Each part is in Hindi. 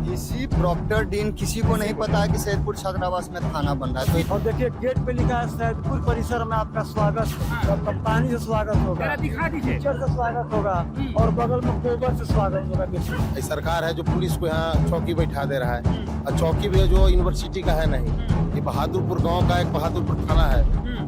किसी प्रॉक्टर डीन किसी को नहीं पता है कि सैदपुर छात्रावास में थाना बन रहा है। तो और देखिए गेट पे लिखा है सैदपुर परिसर में आपका स्वागत, कप्तानी से स्वागत होगा, दिखा दीजिए। टीचर से स्वागत होगा और बगल में गोबर से स्वागत होगा। सरकार है जो पुलिस को यहाँ चौकी बैठा दे रहा है, और चौकी भी जो यूनिवर्सिटी का है नहीं, ये बहादुरपुर गांव का एक बहादुरपुर थाना है,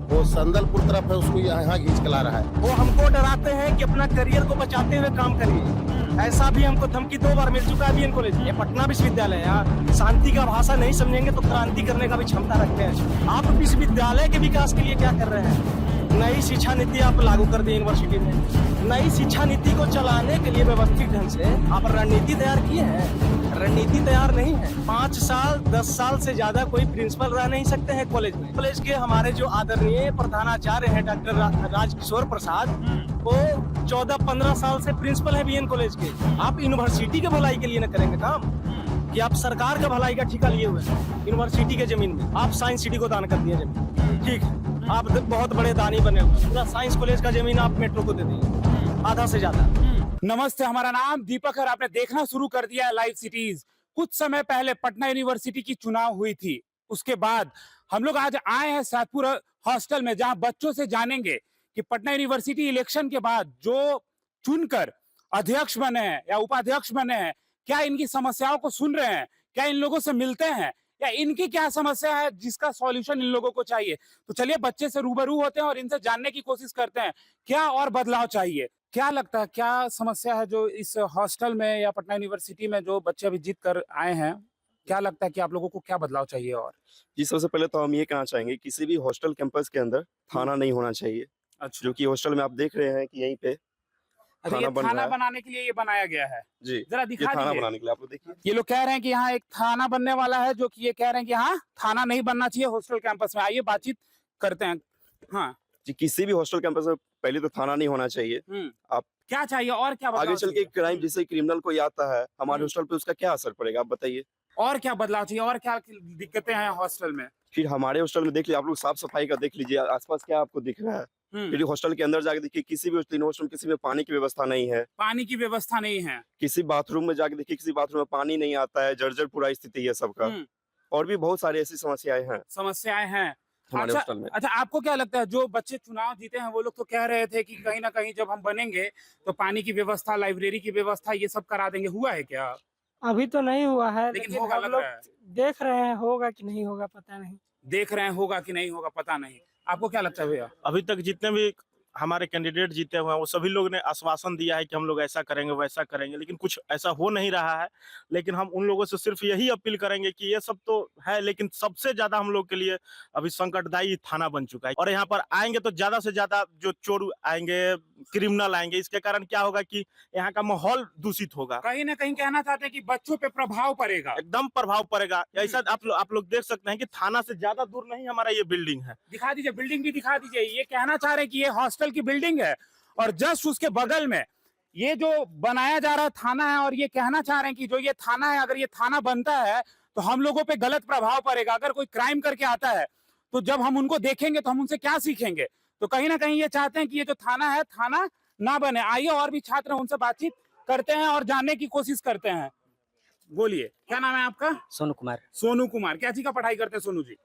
वो संदलपुर तरफ है, उसको यहाँ खींच के ला रहा है। वो हमको डराते हैं कि अपना करियर को बचाते हुए काम करिए। ऐसा भी हमको धमकी 2 बार मिल चुका है बीएन कॉलेज। ये पटना विश्वविद्यालय है, यहाँ शांति का भाषा नहीं समझेंगे तो क्रांति करने का भी क्षमता रखते हैं। आप विश्वविद्यालय के विकास के लिए क्या कर रहे हैं? नई शिक्षा नीति आप लागू कर दी यूनिवर्सिटी में। नई शिक्षा नीति को चलाने के लिए व्यवस्थित ढंग से आप रणनीति तैयार किए हैं? रणनीति तैयार नहीं है। 5 साल 10 साल से ज्यादा कोई प्रिंसिपल रह नहीं सकते हैं कॉलेज में। कॉलेज के हमारे जो आदरणीय प्रधानाचार्य हैं डॉक्टर राजकिशोर प्रसाद, वो 14-15 साल से प्रिंसिपल है बीएन कॉलेज के। आप यूनिवर्सिटी के भलाई के लिए न करेंगे काम, कि आप सरकार का भलाई का ठेका लिए हुए हैं यूनिवर्सिटी के जमीन में। आप साइंस सिटी को दान कर दिए जमीन, ठीक है, आप बहुत बड़े दानी बने हुए। पूरा साइंस कॉलेज का जमीन आप मेट्रो को दे दिए, आधा से ज्यादा। नमस्ते, हमारा नाम दीपक है और आपने देखना शुरू कर दिया है लाइव सिटीज। कुछ समय पहले पटना यूनिवर्सिटी की चुनाव हुई थी, उसके बाद हम लोग आज आए हैं सैदपुर हॉस्टल में, जहां बच्चों से जानेंगे कि पटना यूनिवर्सिटी इलेक्शन के बाद जो चुनकर अध्यक्ष बने हैं या उपाध्यक्ष बने हैं, क्या इनकी समस्याओं को सुन रहे हैं, क्या इन लोगों से मिलते हैं, या इनकी क्या समस्या है जिसका सॉल्यूशन इन लोगों को चाहिए। तो चलिए बच्चे से रूबरू होते हैं और इनसे जानने की कोशिश करते हैं क्या और बदलाव चाहिए। क्या लगता है, क्या समस्या है जो इस हॉस्टल में या पटना यूनिवर्सिटी में जो बच्चे अभी जीत कर आए हैं, क्या लगता है कि आप लोगों को क्या बदलाव चाहिए? और जी, सबसे पहले तो हम ये कहना चाहेंगे, किसी भी हॉस्टल कैंपस के अंदर थाना नहीं होना चाहिए। अच्छा, जो कि हॉस्टल में आप देख रहे हैं कि यहीं पे ये बन थाना रहा है। बनाने के लिए ये बनाया गया है। जी, जरा ये दिखा थाना दीजिए। बनाने के लिए आप लोग देखिए। ये लोग कह रहे हैं कि यहाँ एक थाना बनने वाला है, जो कि ये कह रहे हैं कि हाँ थाना नहीं बनना चाहिए हॉस्टल कैंपस में। आइए बातचीत करते हैं। हाँ जी, किसी भी हॉस्टल कैंपस में पहले तो थाना नहीं होना चाहिए। आप क्या चाहिए और क्या बदलाव आगे चल के चाहिए? क्राइम जैसे क्रिमिनल कोई आता है हमारे हॉस्टल पे, उसका क्या असर पड़ेगा आप बताइए। और क्या बदलाव चाहिए और क्या दिक्कतें हैं हॉस्टल में? फिर हमारे हॉस्टल में देख लीजिए, आप लोग साफ सफाई का देख लीजिए, आसपास क्या आपको दिख रहा है। फिर हॉस्टल के अंदर जाके देखिए, किसी भी हॉस्टल में किसी में पानी की व्यवस्था नहीं है। पानी की व्यवस्था नहीं है। किसी बाथरूम में जाके देखिए, किसी बाथरूम में पानी नहीं आता है। जर्जर पूरा स्थिति है सबका। और भी बहुत सारी ऐसी समस्याएं हैं अच्छा, हमारे हॉस्टल में। अच्छा, आपको क्या लगता है जो बच्चे चुनाव जीते हैं वो लोग तो कह रहे थे कि कहीं ना कहीं जब हम बनेंगे तो पानी की व्यवस्था, लाइब्रेरी की व्यवस्था, ये सब करा देंगे। हुआ है क्या? अभी तो नहीं हुआ है, लेकिन लेकिन होगा हम लग लोग रहा है। देख रहे हैं, होगा कि नहीं होगा पता नहीं। देख रहे हैं होगा कि नहीं होगा पता नहीं। आपको क्या लगता है भैया? अभी तक जितने भी हमारे कैंडिडेट जीते हुए हैं, वो सभी लोग ने आश्वासन दिया है कि हम लोग ऐसा करेंगे वैसा करेंगे, लेकिन कुछ ऐसा हो नहीं रहा है। लेकिन हम उन लोगों से सिर्फ यही अपील करेंगे कि ये सब तो है, लेकिन सबसे ज्यादा हम लोग के लिए अभी संकटदायी थाना बन चुका है। और यहाँ पर आएंगे तो ज्यादा से ज्यादा जो चोर आएंगे, क्रिमिनल आएंगे, इसके कारण क्या होगा कि यहाँ का माहौल दूषित होगा। कहीं ना कहीं कहना चाहते हैं कि बच्चों पे प्रभाव पड़ेगा। एकदम प्रभाव पड़ेगा। ऐसा आप लोग देख सकते हैं कि थाना से ज्यादा दूर नहीं हमारा ये बिल्डिंग है। दिखा दीजिए, बिल्डिंग भी दिखा दीजिए। ये कहना चाह रहे हैं कि ये हॉस्टल की बिल्डिंग है और जस्ट उसके बगल में ये जो बनाया जा रहा है थाना है, और ये कहना चाह रहे हैं कि जो ये थाना है, अगर ये थाना बनता है तो हम लोगों पे गलत प्रभाव पड़ेगा। अगर कोई क्राइम करके आता है तो जब हम उनको देखेंगे तो हम उनसे क्या सीखेंगे? तो कहीं ना कहीं ये चाहते हैं कि ये जो थाना है, थाना ना बने। आइए और भी छात्र उनसे बातचीत करते हैं और जानने की कोशिश करते हैं। बोलिए, क्या नाम है आपका? सोनू कुमार। सोनू कुमार। क्या चीज का पढ़ाई करते हैं सोनू जी?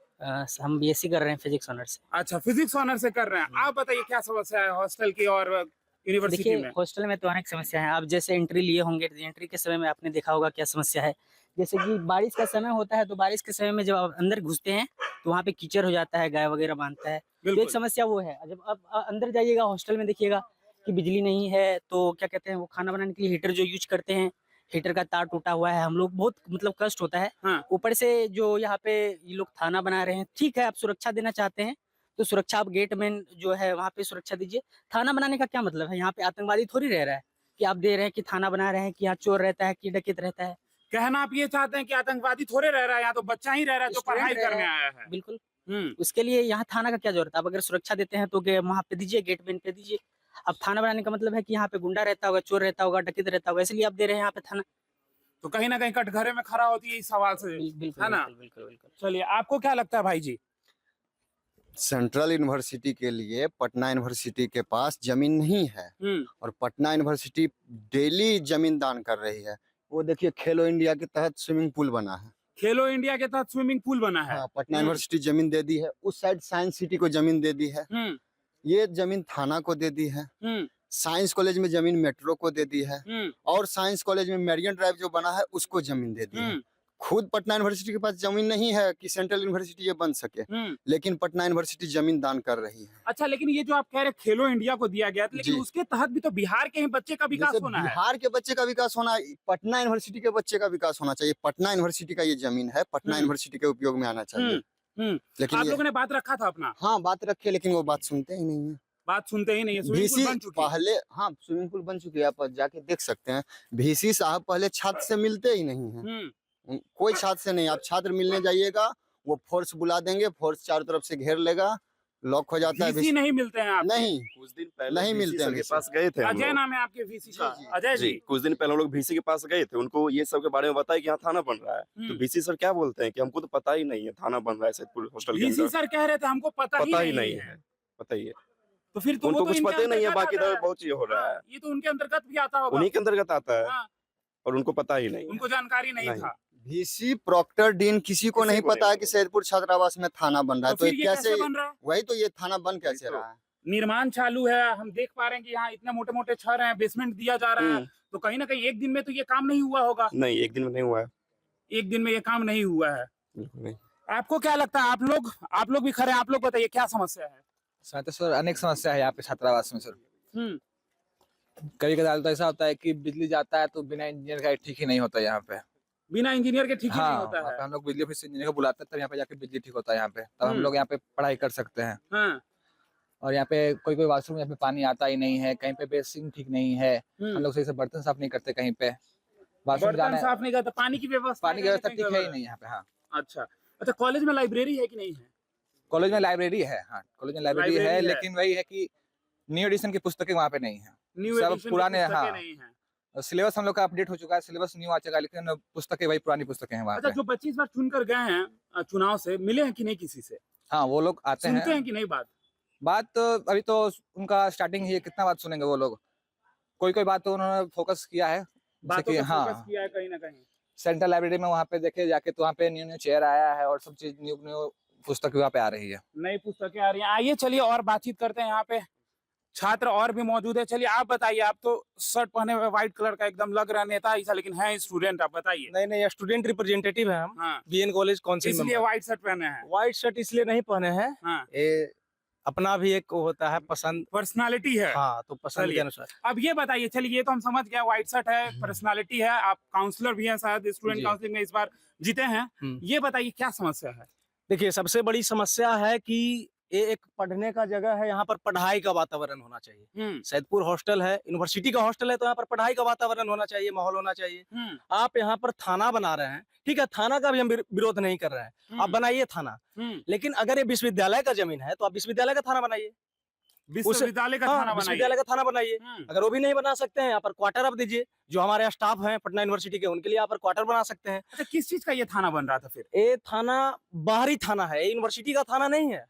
हम बीएससी कर रहे हैं फिजिक्स ऑनर से। अच्छा, फिजिक्स ऑनर से कर रहे हैं। आप बताइए क्या समस्या है हॉस्टल की और यूनिवर्सिटी देखिए, में? हॉस्टल में तो अनेक समस्या है। आप जैसे एंट्री लिए होंगे, एंट्री के समय में आपने देखा होगा क्या समस्या है। जैसे कि बारिश का समय होता है, तो बारिश के समय में जब आप अंदर घुसते हैं तो वहाँ पे कीचड़ हो जाता है, गाय वगैरह बांधता है। तो एक समस्या वो है। जब आप अंदर जाइएगा हॉस्टल में, देखिएगा कि बिजली नहीं है, तो क्या कहते हैं, वो खाना बनाने के लिए हीटर जो यूज करते हैं, हीटर का तार टूटा हुआ है। हम लोग बहुत मतलब कष्ट होता है। हाँ। ऊपर से जो यहाँ पे ये लोग थाना बना रहे हैं, ठीक है, आप सुरक्षा देना चाहते हैं तो सुरक्षा, आप गेट मैन जो है वहाँ पे सुरक्षा दीजिए। थाना बनाने का क्या मतलब है? यहाँ पे आतंकवादी थोड़ी रह रहा है कि आप दे रहे हैं कि थाना बना रहे हैं कि यहाँ चोर रहता है कि डकैत रहता है। कहना आप ये चाहते हैं कि आतंकवादी थोड़े रह रहा है, यहाँ तो बच्चा ही रह रहा है जो स्टूडेंट पढ़ाई रह रहा करने है। आया है। बिल्कुल। हम्म। उसके लिए यहाँ थाना का क्या जरूरत है? आप अगर सुरक्षा देते हैं तो वहाँ पे दीजिए, गेट मैन पे दीजिए। अब थाना बनाने का मतलब है कि यहाँ पे गुंडा रहता होगा, चोर रहता होगा, डकैत रहता होगा, इसलिए आप दे रहे हैं यहाँ पे थाना। तो कहीं ना कहीं कटघरे में खड़ा होती है इस सवाल से, बिल्कुल है ना? बिल्कुल बिल्कुल बिल्कुल। चलिए, आपको क्या लगता है भाई जी? सेंट्रल यूनिवर्सिटी के लिए पटना यूनिवर्सिटी के पास जमीन नहीं है और पटना यूनिवर्सिटी डेली जमीन दान कर रही है। वो देखिए खेलो इंडिया के तहत स्विमिंग पूल बना है। खेलो इंडिया के तहत स्विमिंग पूल बना है। हाँ, पटना यूनिवर्सिटी जमीन दे दी है, उस साइड साइंस सिटी को जमीन दे दी है, हम्म ये जमीन थाना को दे दी है, हम्म साइंस कॉलेज में जमीन मेट्रो को दे दी है, हम्म और साइंस कॉलेज में मेरियन ड्राइव जो बना है उसको जमीन दे दी है। हम्म खुद पटना यूनिवर्सिटी के पास जमीन नहीं है कि सेंट्रल यूनिवर्सिटी ये बन सके, लेकिन पटना यूनिवर्सिटी जमीन दान कर रही है। अच्छा, लेकिन ये जो आप कह रहे हैं खेलो इंडिया को दिया गया था, लेकिन जी। उसके तहत भी तो बिहार के ही बच्चे का विकास जैसे होना है। बिहार के बच्चे का विकास होना, पटना यूनिवर्सिटी के बच्चे का विकास होना चाहिए। पटना यूनिवर्सिटी का ये जमीन है, पटना यूनिवर्सिटी के उपयोग में आना चाहिए। लेकिन आप ये- लोगों ने बात रखा था अपना, हाँ बात रखी है, लेकिन वो बात सुनते ही नहीं है। बात सुनते ही नहीं है। स्विमिंग पूल VC बन चुकी है। पहले, हाँ स्विमिंग पूल बन चुकी है, आप जाके देख सकते हैं। VC साहब पहले छात्र से मिलते ही नहीं है, कोई छात्र से नहीं। आप छात्र मिलने जाइएगा, वो फोर्स बुला देंगे, फोर्स चारों तरफ से घेर लेगा, लॉक हो जाता है। VC नहीं मिलते हैं आप? नहीं, कुछ दिन पहले नहीं VC मिलते हैं सर के VC। पास गए थे हम अजय लोग। नाम है आपके VC का? जी, जी। अजय जी, जी। कुछ दिन पहले हम लोग VC के पास गए थे, उनको ये सब के बारे में बताया कि यहाँ थाना बन रहा है। तो VC सर क्या बोलते हैं कि हमको तो पता ही नहीं है थाना बन रहा है सैदपुर हॉस्टल के VC अंदर, सर कह रहे थे हमको पता ही नहीं है। बताइए। तो फिर तो वो उनको तो कुछ इनके पता ही नहीं है, अंतर्गत बाकी आता तो है। बहुत चीज हो रहा है, हाँ, ये तो उनके अंतर्गत भी आता होगा। उन्हीं के अंतर्गत आता है, हाँ, और उनको पता ही नहीं है। उनको जानकारी नहीं नहीं। था। VC प्रॉक्टर डीन किसी को किसी नहीं को पता नहीं है कि सैदपुर छात्रावास में थाना बन रहा है। तो तो फिर ये ये कैसे, कैसे बन रहा है? वही तो, ये थाना बन कैसे वही तो। रहा है? निर्माण चालू है, हम देख पा रहे हैं कि यहाँ इतने मोटे मोटे छड़ हैं, बेसमेंट दिया जा रहा है। तो कहीं ना कहीं एक दिन में तो ये काम नहीं हुआ होगा। नहीं, एक दिन में नहीं हुआ है, एक दिन में ये काम नहीं हुआ है। बिल्कुल नहीं। आपको क्या लगता है? आप लोग भी खड़े हैं, आप लोग बताइए क्या समस्या है? सर अनेक समस्या है यहाँ पे छात्रावास में सर। कभी कदार तो ऐसा होता है कि बिजली जाता है तो बिना इंजीनियर का ठीक ही नहीं होता यहाँ पे। बिना इंजीनियर के ठीक ही नहीं हाँ, होता वहाँ है। पे हम लोग बिजली ऑफिस से इंजीनियर को बुलाते हैं, तब यहाँ पे जाके बिजली ठीक होता है यहाँ पे, तब हम लोग यहाँ पे पढ़ाई कर सकते हैं। हाँ, और यहाँ पे कोई वाशरूम यहाँ पे पानी आता ही नहीं है, कहीं पे बेसिन ठीक नहीं है, हम लोग सही से बर्तन साफ नहीं करते, कहीं पे वाशरूम बर्तन जाना, साफ नहीं करता, पानी की व्यवस्था पानी की व्यवस्था ठीक है ही नहीं यहाँ पे। हाँ, अच्छा, कॉलेज में लाइब्रेरी है कि नहीं है? कॉलेज में लाइब्रेरी है, हाँ कॉलेज में लाइब्रेरी है, लाइब्रेरी है। लेकिन वही है कि न्यू एडिशन की पुस्तकें वहाँ पे नहीं है। न्यू सब एडिशन की पुराने, पुस्तकें हाँ। नहीं है। सिलेबस हम लोग का अपडेट हो चुका है, सिलेबस न्यू आ चुका है, लेकिन पुस्तकें वही पुरानी पुस्तकें हैं वहाँ अच्छा, पे। जो 25 बार चुनकर गए हैं चुनाव से, मिले हैं कि नहीं किसी से? हाँ, वो लोग आते सुनते हैं। हैं कि नहीं बात? बात तो अभी तो उनका स्टार्टिंग ही है, कितना बात सुनेंगे वो लोग। कोई कोई बात तो उन्होंने फोकस किया है, जैसे बातों कि पे हाँ फोकस किया है कहीं ना कहीं। सेंट्रल लाइब्रेरी में वहाँ पे देखे जाके तो वहाँ पे न्यू न्यू चेयर आया है और सब चीज न्यू न्यू पुस्तक वहाँ पे आ रही है। नई पुस्तकें आ रही हैं। आइए चलिए और बातचीत करते हैं। यहाँ पे छात्र और भी मौजूद है। चलिए आप बताइए, आप तो शर्ट पहने हुए व्हाइट कलर का एकदम लग रहा है नेता ऐसा, लेकिन है स्टूडेंट, आप बताइए। नहीं नहीं, स्टूडेंट रिप्रेजेंटेटिव है हम, हाँ, बीएन कॉलेज काउंसिल इसलिए में। व्हाइट शर्ट पहने हैं। व्हाइट शर्ट इसलिए नहीं पहने हैं, हाँ, ये अपना भी एक होता है पसंद। पर्सनालिटी है। हाँ, तो पसंद के चलिए। अनुसार। अब ये बताइए, चलिए ये तो हम समझ गए, व्हाइट शर्ट है, पर्सनालिटी है, आप काउंसलर भी हैं शायद, स्टूडेंट जी। काउंसिल में इस बार जीते हैं। ये बताइए क्या समस्या है? देखिए, सबसे बड़ी समस्या है कि ये एक पढ़ने का जगह है, यहाँ पर पढ़ाई का वातावरण होना चाहिए। सैदपुर हॉस्टल है, यूनिवर्सिटी का हॉस्टल है, तो यहाँ पर पढ़ाई का वातावरण होना चाहिए, माहौल होना चाहिए। आप यहाँ पर थाना बना रहे हैं, ठीक है, थाना का भी हम विरोध नहीं कर रहे हैं, आप बनाइए थाना, लेकिन अगर ये विश्वविद्यालय का जमीन है तो आप विश्वविद्यालय का थाना बनाइए। विश्वविद्यालय का हाँ, थाना बनाइए। विश्वविद्यालय का थाना बनाइए। अगर वो भी नहीं बना सकते हैं, यहाँ पर क्वार्टर आप दीजिए, जो हमारे स्टाफ हैं पटना यूनिवर्सिटी के, उनके लिए यहाँ पर क्वार्टर बना सकते हैं। अच्छा, किस चीज का ये थाना बन रहा था फिर? ये थाना बाहरी थाना है, यूनिवर्सिटी का थाना नहीं है।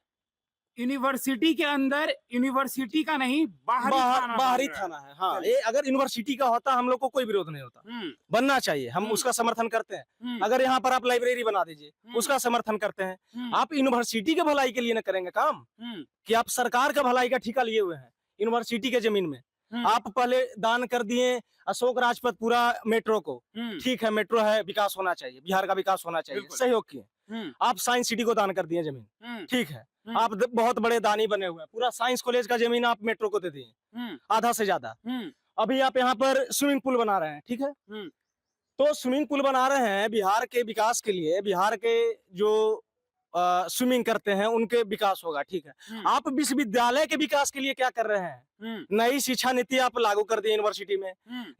यूनिवर्सिटी के अंदर, यूनिवर्सिटी का नहीं, बाहरी बाहरी बन रहा थाना है। हाँ, ये अगर यूनिवर्सिटी का होता हम लोग को कोई विरोध नहीं होता, बनना चाहिए, हम उसका समर्थन करते हैं। अगर यहाँ पर आप लाइब्रेरी बना दीजिए, उसका समर्थन करते हैं। आप यूनिवर्सिटी के भलाई के लिए न करेंगे काम, कि आप सरकार का भलाई का ठेका लिए हुए हैं यूनिवर्सिटी के जमीन में। आप पहले दान कर दिए अशोक राजपथ पूरा मेट्रो को, ठीक है, मेट्रो है, विकास होना चाहिए, बिहार का विकास होना चाहिए, बिल्कुल। सहयोग किए। आप साइंस सिटी को दान कर दिए जमीन, ठीक है, आप बहुत बड़े दानी बने हुए हैं, पूरा साइंस कॉलेज का जमीन आप मेट्रो को दे दिए, आधा से ज्यादा। अभी आप यहाँ पर स्विमिंग पूल बना रहे हैं, ठीक है, तो स्विमिंग पूल बना रहे हैं बिहार के विकास के लिए, बिहार के जो स्विमिंग करते हैं उनके विकास होगा, ठीक है। आप विश्वविद्यालय के विकास के लिए क्या कर रहे हैं? नई शिक्षा नीति आप लागू कर दिए यूनिवर्सिटी में।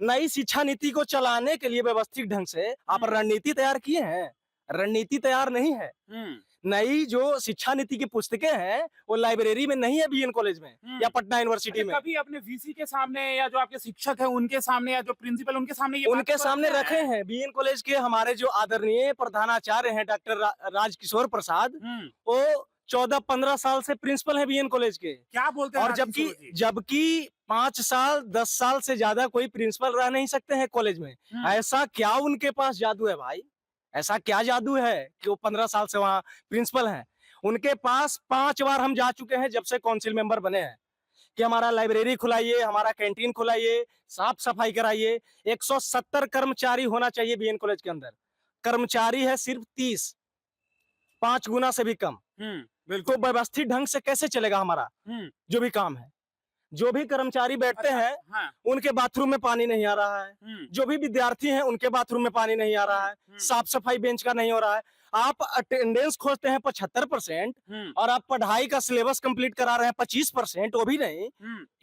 नई शिक्षा नीति को चलाने के लिए व्यवस्थित ढंग से आप रणनीति तैयार किए हैं? रणनीति तैयार नहीं है। नई जो शिक्षा नीति की पुस्तकें हैं वो लाइब्रेरी में नहीं है, बीएन कॉलेज में या पटना यूनिवर्सिटी में। कभी अपने वीसी के सामने या जो आपके शिक्षक है उनके सामने या जो प्रिंसिपल उनके सामने ये उनके बात सामने करते रखे हैं? बीएन कॉलेज के हमारे जो आदरणीय प्रधानाचार्य हैं डॉक्टर राजकिशोर प्रसाद, वो 14-15 साल से प्रिंसिपल है बीएन कॉलेज के। क्या बोलते हैं और राजकिशोर जबकि जी? जबकि 5 साल 10 साल से ज्यादा कोई प्रिंसिपल रह नहीं सकते हैं कॉलेज में। ऐसा क्या उनके पास जादू है भाई? ऐसा क्या जादू है कि वो 15 साल से वहाँ प्रिंसिपल हैं? उनके पास 5 बार हम जा चुके हैं जब से काउंसिल मेंबर बने हैं कि हमारा लाइब्रेरी खुलाइए, हमारा कैंटीन खुलाइए, साफ सफाई कराइए। 170 कर्मचारी होना चाहिए बीएन कॉलेज के अंदर, कर्मचारी है सिर्फ 30, 5 गुना से भी कम। बिल्कुल। तो व्यवस्थित ढंग से कैसे चलेगा हमारा जो भी काम है? जो भी कर्मचारी बैठते हैं हाँ। उनके बाथरूम में पानी नहीं आ रहा है, जो भी विद्यार्थी हैं उनके बाथरूम में पानी नहीं आ रहा है, साफ सफाई बेंच का नहीं हो रहा है। आप अटेंडेंस खोजते हैं 75% और आप पढ़ाई का सिलेबस कंप्लीट करा रहे हैं 25%, वो भी नहीं।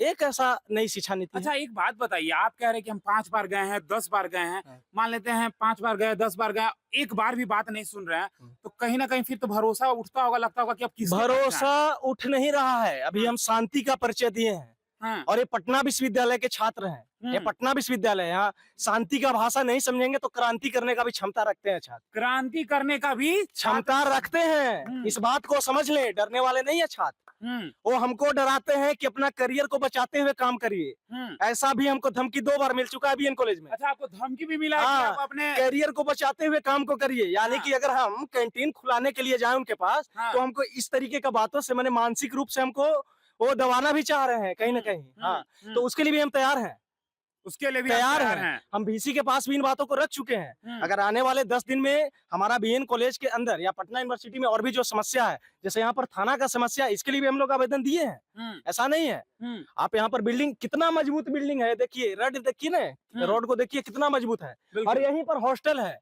एक ऐसा नई शिक्षा नीति है। अच्छा एक बात बताइए, आप कह रहे हैं कि हम 5 बार गए हैं, 10 बार गए हैं, मान लेते हैं 5 बार गए, 10 बार गए, एक बार भी बात नहीं सुन रहे हैं, तो कहीं ना कहीं फिर तो भरोसा उठता होगा, लगता होगा कि अब किसके पास भरोसा उठ नहीं रहा है। अभी हम शांति का परिचय दिए हैं हाँ। और ये पटना विश्वविद्यालय के छात्र हैं। ये पटना विश्वविद्यालय, यहाँ शांति का भाषा नहीं समझेंगे तो क्रांति करने का भी क्षमता रखते हैं छात्र। क्रांति करने का भी क्षमता रखते हैं, इस बात को समझ ले। डरने वाले नहीं है छात्र। वो हमको डराते हैं कि अपना करियर को बचाते हुए काम करिए। ऐसा भी हमको धमकी 2 बार मिल चुका है बीएन कॉलेज में। अच्छा आपको धमकी भी मिला है कि आप अपने करियर को बचाते हुए काम को करिए। यानी कि अगर हम कैंटीन खुलाने के लिए जाए उनके पास तो हमको इस तरीके का बातों से, मैंने मानसिक रूप से हमको वो दबाना भी चाह रहे हैं कहीं ना कहीं। हाँ, तो उसके लिए भी हम तैयार हैं। उसके लिए भी तैयार आप हैं। हम वीसी के पास भी इन बातों को रख चुके हैं। अगर आने वाले 10 दिन में हमारा बीएन कॉलेज के अंदर या पटना यूनिवर्सिटी में और भी जो समस्या है, जैसे यहाँ पर थाना का समस्या है, इसके लिए भी हम लोग आवेदन दिए हैं। ऐसा नहीं है। आप यहाँ पर बिल्डिंग, कितना मजबूत बिल्डिंग है, देखिए रोड देखिए ना, रोड को देखिए कितना मजबूत है। और यहीं पर हॉस्टल है,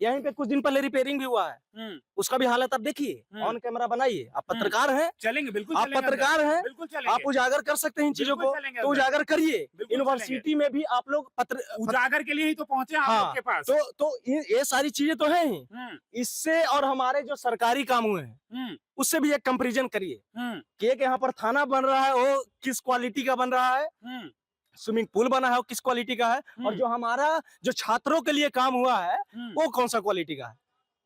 यहीं पे कुछ दिन पहले रिपेयरिंग भी हुआ है, उसका भी हालत आप देखिए। ऑन कैमरा बनाइए, आप पत्रकार हैं, चलेंगे, बिल्कुल आप पत्रकार हैं, बिल्कुल चलेंगे। आप उजागर कर सकते हैं इन चीजों को, तो उजागर करिए। यूनिवर्सिटी में भी आप लोग उजागर के लिए ही तो पहुंचे आप लोग के पास। तो ये सारी चीजें तो हैं ही। इससे और हमारे जो सरकारी काम हुए हैं उससे भी एक कंपैरिजन करिए कि एक यहाँ पर थाना बन रहा है वो किस क्वालिटी का बन रहा है, स्विमिंग पूल बना है वो किस क्वालिटी का है, और जो हमारा जो छात्रों के लिए काम हुआ है वो कौन सा क्वालिटी का है।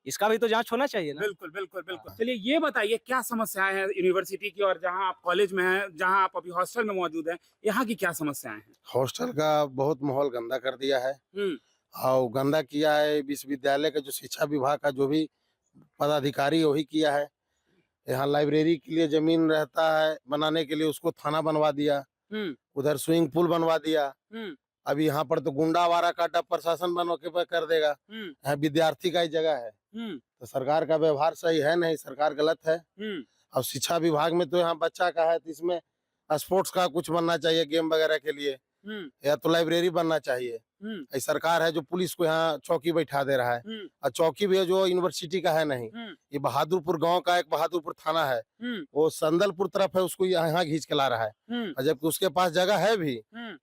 इसका भी तो जांच होना चाहिए ना। बिल्कुल बिल्कुल बिल्कुल। चलिए ये बताइए क्या समस्याएं हैं यूनिवर्सिटी की, और जहां आप कॉलेज में हैं, जहां आप अभी हॉस्टल में मौजूद हैं, यहाँ की क्या समस्याएं हैं? हॉस्टल का बहुत माहौल गंदा कर दिया है और गंदा किया है। विश्वविद्यालय का जो शिक्षा विभाग का जो भी पदाधिकारी वही किया है। यहाँ लाइब्रेरी के लिए जमीन रहता है बनाने के लिए, उसको थाना बनवा दिया, उधर स्विमिंग पूल बनवा दिया। अभी यहाँ पर तो गुंडावारा काटा प्रशासन बनो के कर देगा। यहाँ विद्यार्थी का ही जगह है, तो सरकार का व्यवहार सही है नहीं, सरकार गलत है। और शिक्षा विभाग में तो यहाँ बच्चा का है, तो इसमें स्पोर्ट्स का कुछ बनना चाहिए, गेम वगैरह के लिए, या तो लाइब्रेरी बनना चाहिए। ये सरकार है जो पुलिस को यहाँ चौकी बैठा दे रहा है, और चौकी भी है जो यूनिवर्सिटी का है नहीं। ये बहादुरपुर गांव का एक बहादुरपुर थाना है, वो संदलपुर तरफ है, उसको यहाँ खींच के ला रहा है। और जबकि उसके पास जगह है भी,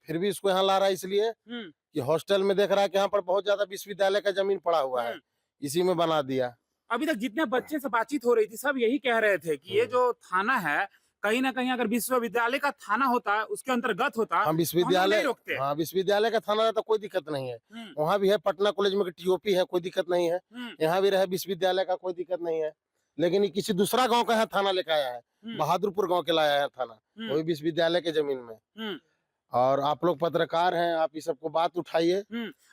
फिर भी इसको यहाँ ला रहा है इसलिए कि हॉस्टल में देख रहा है कि यहाँ पर बहुत ज्यादा विश्वविद्यालय का जमीन पड़ा हुआ है, इसी में बना दिया। अभी तक जितने बच्चे से बातचीत हो रही थी सब यही कह रहे थे कि ये जो थाना है कहीं ना कहीं अगर विश्वविद्यालय का थाना होता, उसके अंतर्गत होता, हाँ विश्वविद्यालय, हाँ विश्वविद्यालय का थाना तो कोई दिक्कत नहीं है। वहाँ भी है, पटना कॉलेज में टीओपी है, कोई दिक्कत नहीं है। यहाँ भी रहे विश्वविद्यालय का, कोई दिक्कत नहीं है। लेकिन ये किसी दूसरा गांव का है थाना लेके आया है, बहादुरपुर गांव के लाया है थाना, वही विश्वविद्यालय के जमीन में। और आप लोग पत्रकार हैं, आप इस सबको बात उठाइए।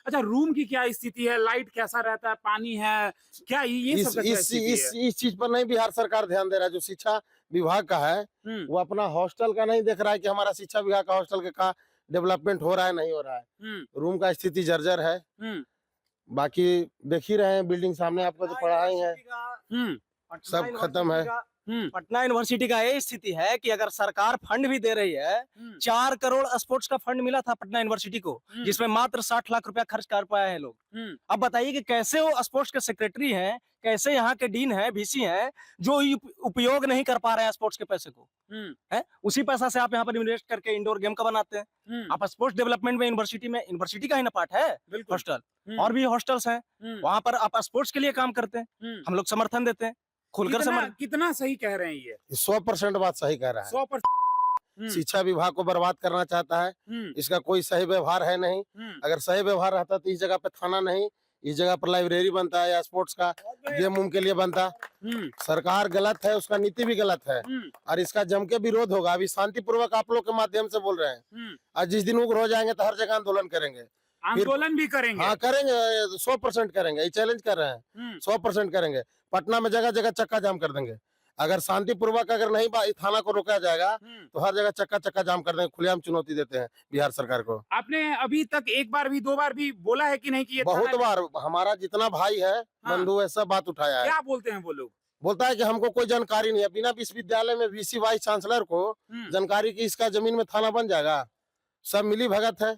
अच्छा रूम की क्या स्थिति है, लाइट कैसा रहता है, पानी है क्या, ये सब इस चीज पर नहीं बिहार सरकार ध्यान दे रहा है। जो शिक्षा विभाग का है वो अपना हॉस्टल का नहीं देख रहा है कि हमारा शिक्षा विभाग का हॉस्टल का डेवलपमेंट हो रहा है नहीं हो रहा है। रूम का स्थिति जर्जर है। बाकी देख ही रहे हैं, बिल्डिंग सामने आपको तो पढ़ाई है, सब खत्म है। पटना यूनिवर्सिटी का ये स्थिति है कि अगर सरकार फंड भी दे रही है, 4 करोड़ स्पोर्ट्स का फंड मिला था पटना यूनिवर्सिटी को, जिसमें मात्र 60 लाख रुपया खर्च कर पाए हैं लोग। अब बताइए कि कैसे वो स्पोर्ट्स के सेक्रेटरी हैं, कैसे यहाँ के डीन है, वीसी हैं, जो उपयोग नहीं कर पा रहे हैं स्पोर्ट्स के पैसे को। है उसी पैसा से आप यहाँ पर इन्वेस्ट करके इंडोर गेम का बनाते हैं। आप स्पोर्ट्स डेवलपमेंट में यूनिवर्सिटी का ही ना पार्ट है हॉस्टल, और भी हॉस्टल्स हैं, वहाँ पर आप स्पोर्ट्स के लिए काम करते हैं, हम लोग समर्थन देते हैं, खुलकर समर्थन। कितना सही कह रहे हैं ये? 100% बात सही कह रहा है। 100% शिक्षा विभाग को बर्बाद करना चाहता है, इसका कोई सही व्यवहार है नहीं। अगर सही व्यवहार रहता तो इस जगह पे थाना नहीं, इस जगह पर लाइब्रेरी बनता है या स्पोर्ट्स का गेम उम के लिए बनता। सरकार गलत है, उसका नीति भी गलत है और इसका जम के विरोध होगा। अभी शांतिपूर्वक आप लोग के माध्यम से बोल रहे हैं, और जिस दिन उग्र हो जाएंगे तो हर जगह आंदोलन करेंगे। आंदोलन भी करेंगे? हाँ करेंगे, 100% करेंगे, ये चैलेंज कर रहे हैं, 100% करेंगे। पटना में जगह जगह चक्का जाम कर देंगे। अगर शांतिपूर्वक अगर नहीं थाना को रोका जाएगा तो हर जगह चक्का जाम कर देंगे। खुलेआम चुनौती देते हैं बिहार सरकार को। आपने अभी तक एक बार भी, दो बार भी बोला है कि नहीं कि ये बहुत बार हमारा जितना भाई है, बंधु है, सब बात उठाया है। क्या बोलते हैं वो लोग? बोलता है कि हमको कोई जानकारी नहीं है। बिना विश्वविद्यालय में वीसी वाइस चांसलर को जानकारी की इसका जमीन में थाना बन जाएगा? सब मिली भगत है।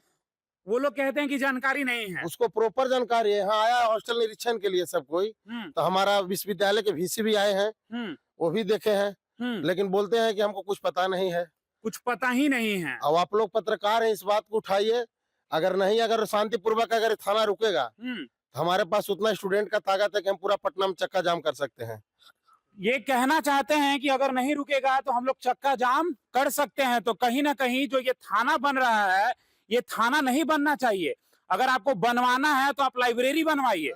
वो लोग कहते हैं कि जानकारी नहीं है। उसको प्रॉपर जानकारी है। हाँ आया हॉस्टल निरीक्षण के लिए सब कोई, तो हमारा विश्वविद्यालय के वीसी भी आए हैं, वो भी देखे हैं, लेकिन बोलते हैं कि हमको कुछ पता नहीं है। कुछ पता ही नहीं है। अब आप लोग पत्रकार हैं, इस बात को उठाइए। अगर शांतिपूर्वक अगर थाना रुकेगा तो हमारे पास उतना स्टूडेंट का ताकत है कि हम पूरा पटना में चक्का जाम कर सकते हैं। ये कहना चाहते हैं कि अगर नहीं रुकेगा तो हम लोग चक्का जाम कर सकते हैं। तो कहीं ना कहीं जो ये थाना बन रहा है, ये थाना नहीं बनना चाहिए। अगर आपको बनवाना है तो आप लाइब्रेरी बनवाइए,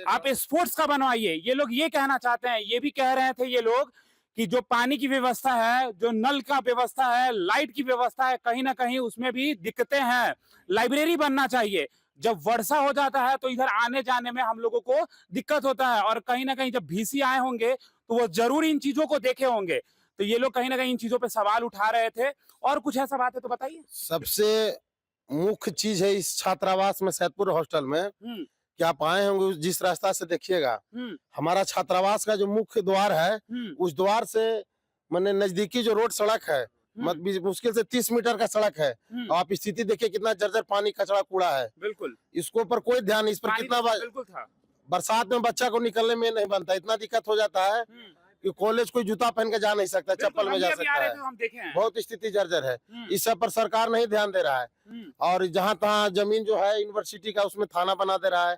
आप स्पोर्ट्स का बनवाइए। ये लोग ये कहना चाहते हैं। ये भी कह रहे थे ये लोग कि जो पानी की व्यवस्था है, जो नल का व्यवस्था है, लाइट की व्यवस्था है, कहीं ना कहीं उसमें भी दिक्कतें हैं। लाइब्रेरी बनना चाहिए। जब वर्षा हो जाता है तो इधर आने जाने में हम लोगों को दिक्कत होता है, और कहीं ना कहीं जब VC आए होंगे तो वो जरूर इन चीजों को देखे होंगे। तो ये लोग कहीं ना कहीं इन चीजों पे सवाल उठा रहे थे। और कुछ ऐसा बात है तो बताइए। सबसे मुख्य चीज है इस छात्रावास में, सैदपुर हॉस्टल में, कि आप आए होंगे जिस रास्ता से देखिएगा, हमारा छात्रावास का जो मुख्य द्वार है, उस द्वार से मैंने नजदीकी जो रोड सड़क है, मुश्किल से 30 मीटर का सड़क है। और आप स्थिति देखिए, कितना जर्जर पानी कचरा कूड़ा है। बिल्कुल। इसको पर कोई ध्यान, इस पर कितना बिल्कुल था। बरसात में बच्चा को निकलने में नहीं बनता, इतना दिक्कत हो जाता है कि कॉलेज कोई जूता पहन के जा नहीं सकता, चप्पल में जा सकता है। हम देखे हैं। बहुत स्थिति जर्जर है। इस सब पर सरकार नहीं ध्यान दे रहा है। और जहाँ तहाँ जमीन जो है यूनिवर्सिटी का, उसमें थाना बना दे रहा है,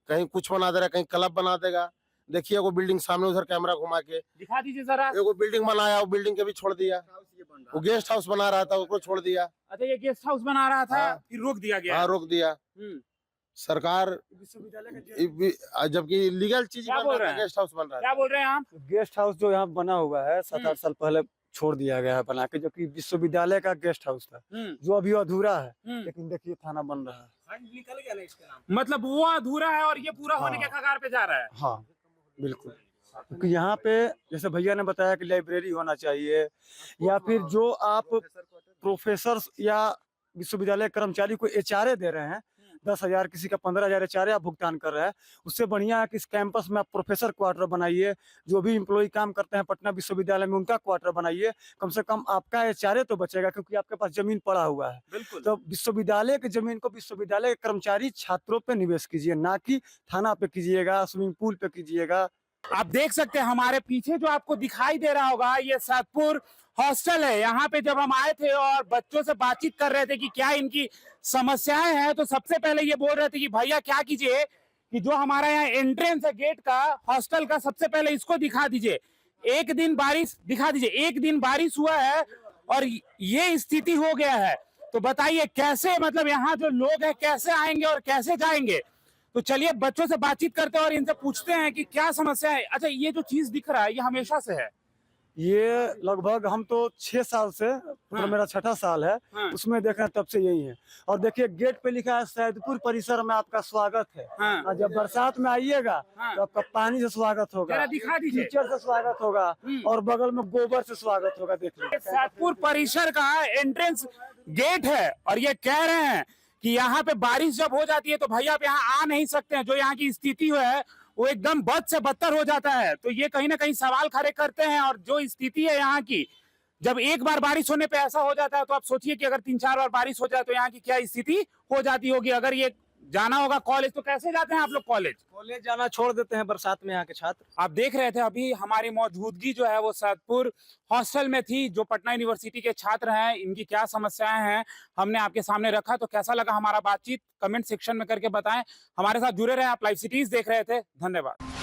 कहीं कुछ बना दे रहा है, कहीं क्लब बना देगा। देखिए वो बिल्डिंग सामने, उधर कैमरा घुमा के दिखा दीजिए जरा। वो बिल्डिंग बनाया, वो बिल्डिंग के भी छोड़ दिया। वो गेस्ट हाउस बना रहा था, उसको छोड़ दिया। अच्छा, ये गेस्ट हाउस बना रहा था, हाँ। फिर रोक दिया गया। हाँ रोक दिया सरकार, जबकि लीगल चीज क्या बन बोल रहा रहे है, हैं? गेस्ट हाउस बन रहा है। क्या बोल रहे हैं आप? गेस्ट हाउस जो यहाँ बना हुआ है 7-8 साल पहले छोड़ दिया गया है बना के, जो कि विश्वविद्यालय का गेस्ट हाउस था, जो अभी अधूरा है। लेकिन देखिए थाना बन रहा है। निकल गया ना इसका नाम। मतलब वो अधूरा है और ये पूरा होने के कगार पे जा रहा है। हाँ बिल्कुल। क्योंकि यहाँ पे जैसे भैया ने बताया कि लाइब्रेरी होना चाहिए, या फिर जो आप प्रोफेसर या विश्वविद्यालय कर्मचारी को HRA दे रहे हैं, 10,000 किसी का 15,000 HRA आप भुगतान कर रहे हैं, उससे बढ़िया है कि इस कैंपस में आप प्रोफेसर क्वार्टर बनाइए। जो भी एम्प्लॉय काम करते हैं पटना विश्वविद्यालय में, उनका क्वार्टर बनाइए। कम से कम आपका HRA तो बचेगा, क्योंकि आपके पास जमीन पड़ा हुआ है। बिल्कुल। तो विश्वविद्यालय की जमीन को विश्वविद्यालय के कर्मचारी छात्रों पे निवेश कीजिए, ना कि थाना पे कीजिएगा, स्विमिंग पूल पे कीजिएगा। आप देख सकते हैं हमारे पीछे जो आपको दिखाई दे रहा होगा, ये सैदपुर हॉस्टल है। यहाँ पे जब हम आए थे और बच्चों से बातचीत कर रहे थे कि क्या इनकी समस्याएं हैं, तो सबसे पहले ये बोल रहे थे कि भैया क्या कीजिए कि जो हमारा यहाँ एंट्रेंस है गेट का, हॉस्टल का, सबसे पहले इसको दिखा दीजिए। एक दिन बारिश दिखा दीजिए, एक दिन बारिश हुआ है और ये स्थिति हो गया है। तो बताइए कैसे, मतलब यहाँ जो लोग हैं कैसे आएंगे और कैसे जाएंगे। तो चलिए बच्चों से बातचीत करते हैं और इनसे पूछते हैं कि क्या समस्या है। अच्छा, ये जो चीज दिख रहा है ये हमेशा से है? ये लगभग हम तो 6 साल से, मतलब मेरा 6ठा साल है, उसमें देख रहे हैं तब से यही है। और देखिए गेट पे लिखा है सैदपुर परिसर में आपका स्वागत है। और जब बरसात में आइएगा तो आपका पानी से स्वागत होगा, दिखा दीजिए, कीचड़ से स्वागत होगा, और बगल में गोबर से स्वागत होगा। देखिए सैदपुर परिसर का एंट्रेंस गेट है और ये कह रहे हैं कि यहाँ पे बारिश जब हो जाती है तो भैया आप यहाँ आ नहीं सकते हैं। जो यहाँ की स्थिति है वो एकदम बद से बदतर हो जाता है। तो ये कहीं ना कहीं सवाल खड़े करते हैं। और जो स्थिति है यहाँ की, जब एक बार बारिश होने पे ऐसा हो जाता है, तो आप सोचिए कि अगर 3-4 बार बारिश हो जाए तो यहाँ की क्या स्थिति हो जाती होगी। अगर ये जाना होगा कॉलेज तो कैसे जाते हैं आप लोग कॉलेज? कॉलेज जाना छोड़ देते हैं बरसात में यहाँ के छात्र। आप देख रहे थे अभी हमारी मौजूदगी जो है वो सैदपुर हॉस्टल में थी। जो पटना यूनिवर्सिटी के छात्र हैं, इनकी क्या समस्याएं हैं हमने आपके सामने रखा। तो कैसा लगा हमारा बातचीत कमेंट सेक्शन में करके बताएं। हमारे साथ जुड़े रहे, आप लाइव सिटीज देख रहे थे। धन्यवाद।